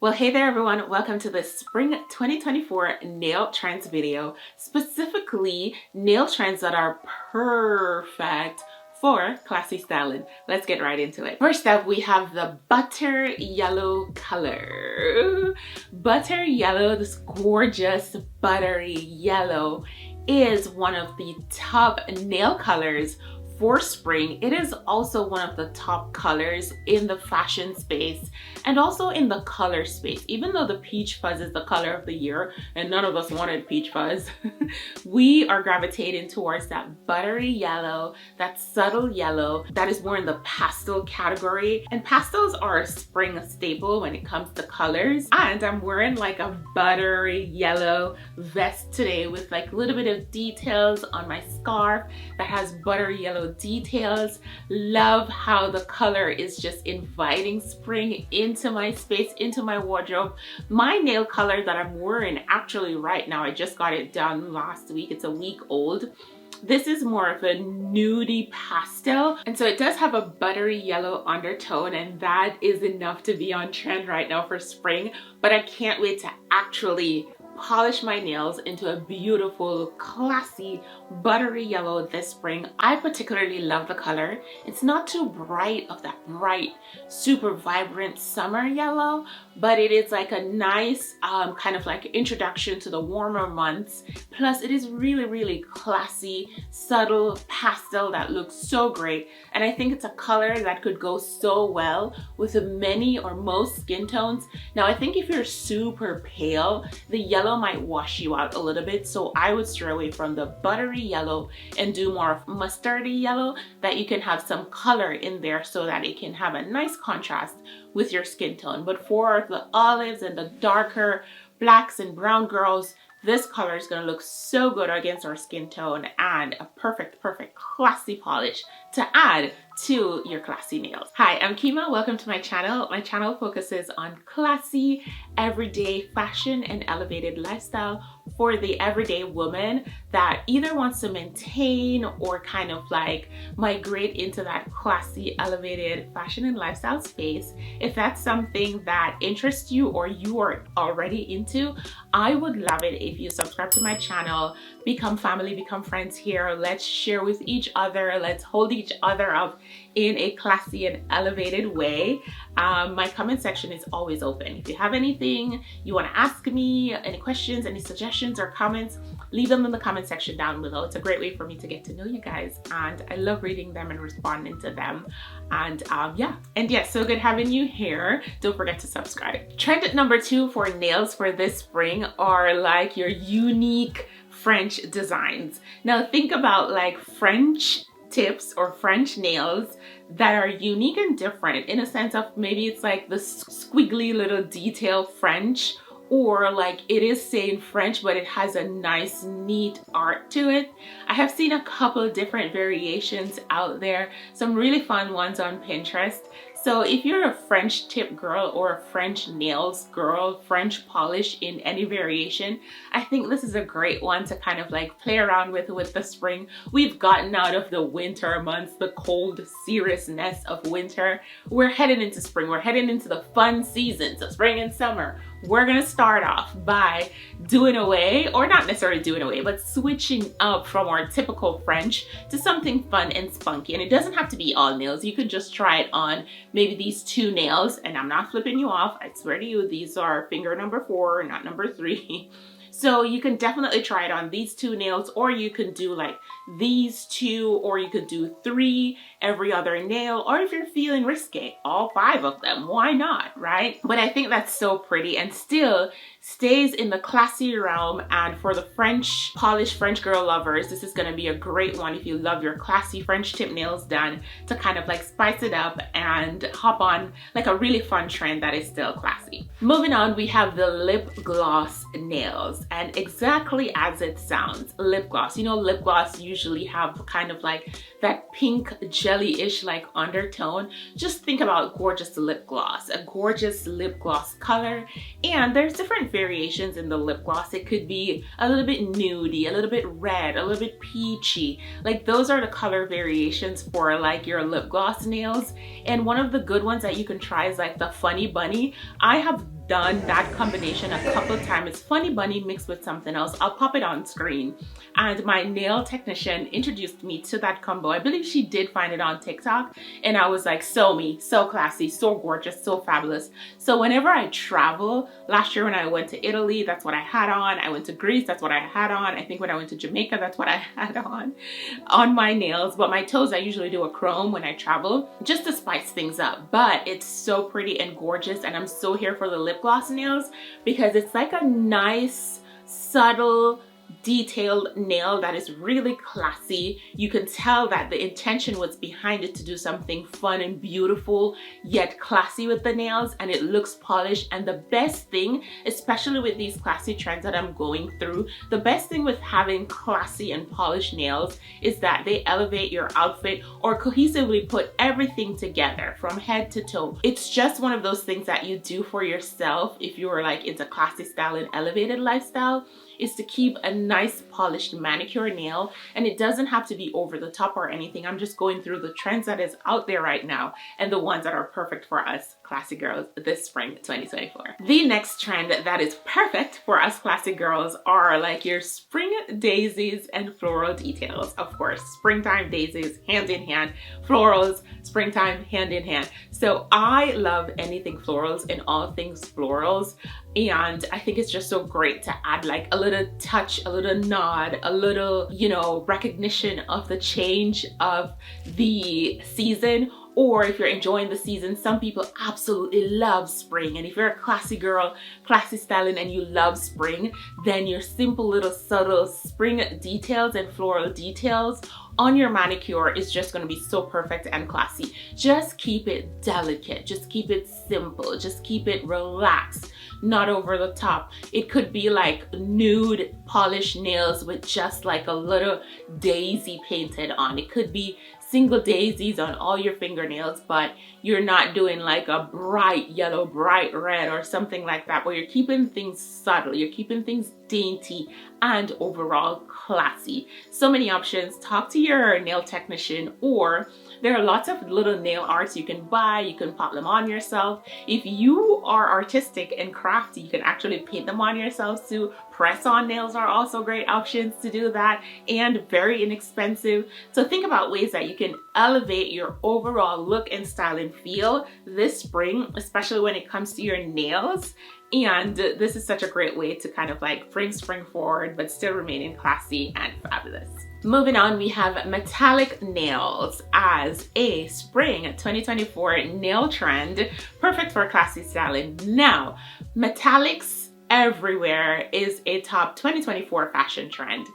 Well, hey there everyone, welcome to the Spring 2024 nail trends video, specifically nail trends that are perfect for classy styling. Let's get right into it. First up, we have the Buttery Yellow color. Buttery Yellow, this gorgeous buttery yellow, is one of the top nail colors for spring. It is also one of the top colors in the fashion space and also in the color space. Even though the peach fuzz is the color of the year and none of us wanted peach fuzz, we are gravitating towards that buttery yellow, that subtle yellow that is more in the pastel category. And pastels are a spring staple when it comes to colors. And I'm wearing like a buttery yellow vest today with like a little bit of details on my scarf that has buttery yellow details. Love how the color is just inviting spring into my space, into my wardrobe. My nail color that I'm wearing actually right now, I just got it done last week. It's a week old. This is more of a nudie pastel, and so it does have a buttery yellow undertone, and that is enough to be on trend right now for spring. But I can't wait to actually polish my nails into a beautiful, classy, buttery yellow this spring. I particularly love the color. It's not too bright of that bright, super vibrant summer yellow, but it is like a nice kind of like introduction to the warmer months. Plus it is really, really classy, subtle pastel that looks so great. And I think it's a color that could go so well with many or most skin tones. Now I think if you're super pale, the yellow might wash you out a little bit, so I would stray away from the buttery yellow and do more of mustardy yellow, that you can have some color in there so that it can have a nice contrast with your skin tone. But for the olives and the darker blacks and brown girls, this color is going to look so good against our skin tone, and a perfect classy polish to add to your classy nails. Hi, I'm Kima. Welcome to my channel. My channel focuses on classy, everyday fashion and elevated lifestyle for the everyday woman that either wants to maintain or kind of like migrate into that classy, elevated fashion and lifestyle space. If that's something that interests you or you are already into, I would love it if you subscribe to my channel, become family, become friends here. Let's share with each other. Let's hold each other up in a classy and elevated way. My comment section is always open. If you have anything you want to ask me, any questions, any suggestions or comments, leave them in the comment section down below. It's a great way for me to get to know you guys, and I love reading them and responding to them. And yeah, so good having you here. Don't forget to subscribe. Trend number 2 for nails for this spring are like your unique French designs. Now think about like French tips or French nails that are unique and different in a sense of maybe it's like the squiggly little detail French, or like it is saying French but it has a nice neat art to it. I have seen a couple of different variations out there, some really fun ones on Pinterest. So if you're a French tip girl or a French nails girl, French polish in any variation, I think this is a great one to kind of like play around with the spring. We've gotten out of the winter months, the cold seriousness of winter. We're heading into spring. We're heading into the fun seasons of spring and summer. We're gonna start off by doing away, or not necessarily doing away, but switching up from our typical French to something fun and spunky. And it doesn't have to be all nails. You could just try it on maybe these 2 nails, and I'm not flipping you off. I swear to you, these are finger number 4, not number 3. So you can definitely try it on these 2 nails, or you can do like these 2, or you could do 3 every other nail, or if you're feeling risque, all 5 of them. Why not, right? But I think that's so pretty and still stays in the classy realm. And for the French polished French girl lovers, this is going to be a great one if you love your classy French tip nails done, to kind of like spice it up and hop on like a really fun trend that is still classy. Moving on, we have the lip gloss nails, and exactly as it sounds, lip gloss. You know, lip gloss usually have kind of like that pink jelly-ish like undertone. Just think about gorgeous lip gloss, a gorgeous lip gloss color. And there's different variations in the lip gloss. It could be a little bit nudie, a little bit red, a little bit peachy. Like those are the color variations for like your lip gloss nails. And one of the good ones that you can try is like the Funny Bunny. I have done that combination a couple of times. It's Funny Bunny mixed with something else. I'll pop it on screen. And my nail technician introduced me to that combo. I believe she did find it on TikTok, and I was like, so me, so classy, so gorgeous, so fabulous. So whenever I travel, last year when I went to Italy, that's what I had on. I went to Greece, that's what I had on. I think when I went to Jamaica, that's what I had on my nails. But my toes, I usually do a chrome when I travel just to spice things up. But it's so pretty and gorgeous, and I'm so here for the lip gloss nails because it's like a nice, subtle, detailed nail that is really classy. You can tell that the intention was behind it to do something fun and beautiful yet classy with the nails, and it looks polished. And the best thing, especially with these classy trends that I'm going through, the best thing with having classy and polished nails is that they elevate your outfit or cohesively put everything together from head to toe. It's just one of those things that you do for yourself if you were like into classy style and elevated lifestyle, is to keep a nice polished manicure nail. And it doesn't have to be over the top or anything. I'm just going through the trends that is out there right now and the ones that are perfect for us classy girls this spring 2024. The next trend that is perfect for us classy girls are like your spring daisies and floral details. Of course, springtime daisies hand in hand, florals springtime hand in hand. So I love anything florals and all things florals. And I think it's just so great to add like a little touch, a little nod, a little, you know, recognition of the change of the season. Or if you're enjoying the season, some people absolutely love spring. And if you're a classy girl, classy styling, and you love spring, then your simple little subtle spring details and floral details on your manicure is just going to be so perfect and classy. Just keep it delicate, just keep it simple, just keep it relaxed, not over the top. It could be like nude polished nails with just like a little daisy painted on. It could be single daisies on all your fingernails, but you're not doing like a bright yellow, bright red or something like that, where you're keeping things subtle, you're keeping things dainty and overall classy. So many options. Talk to your nail technician, or there are lots of little nail arts you can buy. You can pop them on yourself. If you are artistic and crafty, you can actually paint them on yourself too. Press-on nails are also great options to do that, and very inexpensive. So think about ways that you can elevate your overall look and style and feel this spring, especially when it comes to your nails. And this is such a great way to kind of like bring spring forward but still remaining classy and fabulous. Moving on, we have metallic nails as a spring 2024 nail trend, perfect for classy styling. Now, metallics everywhere is a top 2024 fashion trend.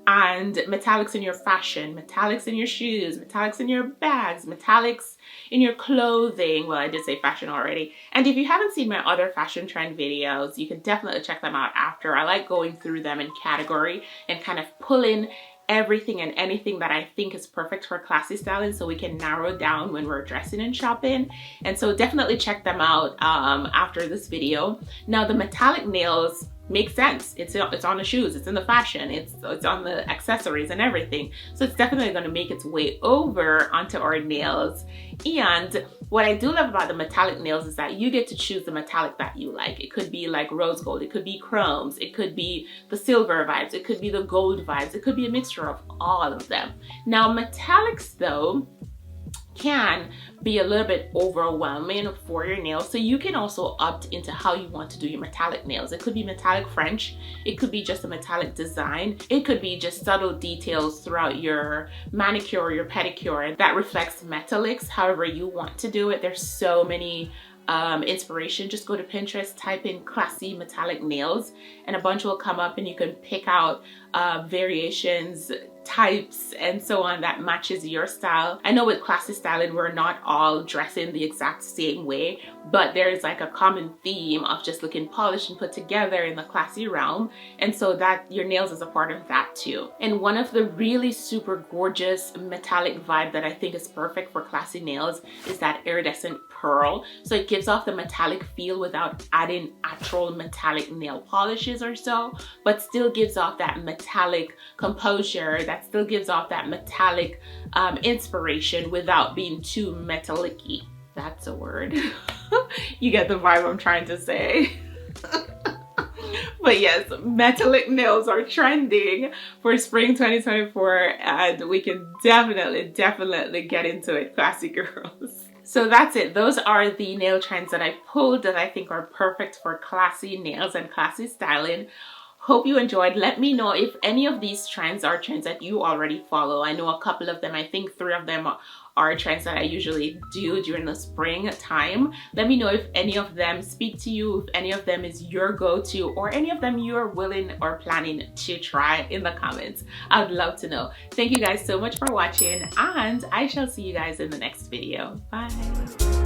And metallics in your fashion, metallics in your shoes, metallics in your bags, metallics in your clothing. Well, I did say fashion already. And if you haven't seen my other fashion trend videos, you can definitely check them out after. I like going through them in category and kind of pulling everything and anything that I think is perfect for classy styling, so we can narrow down when we're dressing and shopping. And so definitely check them out after this video. Now, the metallic nails makes sense. It's on the shoes, it's in the fashion, it's on the accessories and everything. So it's definitely going to make its way over onto our nails. And what I do love about the metallic nails is that you get to choose the metallic that you like. It could be like rose gold, it could be chromes, it could be the silver vibes, it could be the gold vibes, it could be a mixture of all of them. Now, metallics though can be a little bit overwhelming for your nails, so you can also opt into how you want to do your metallic nails. It could be metallic French, it could be just a metallic design, it could be just subtle details throughout your manicure or your pedicure that reflects metallics, however you want to do it. There's so many inspiration. Just go to Pinterest, type in classy metallic nails, and a bunch will come up, and you can pick out variations, types, and so on that matches your style. I know with classy styling, we're not all dressing the exact same way, but there's like a common theme of just looking polished and put together in the classy realm. And so that your nails is a part of that too. And one of the really super gorgeous metallic vibe that I think is perfect for classy nails is that iridescent pearl. So it gives off the metallic feel without adding actual metallic nail polishes or so, but still gives off that metallic composure, that still gives off that metallic inspiration without being too metallic-y. That's a word. You get the vibe I'm trying to say. But yes, metallic nails are trending for spring 2024, and we can definitely get into it, classy girls. So that's it. Those are the nail trends that I pulled that I think are perfect for classy nails and classy styling. Hope you enjoyed. Let me know if any of these trends are trends that you already follow. I know a couple of them. I think 3 of them are trends that I usually do during the spring time. Let me know if any of them speak to you, if any of them is your go-to, or any of them you're willing or planning to try in the comments. I would love to know. Thank you guys so much for watching, and I shall see you guys in the next video. Bye.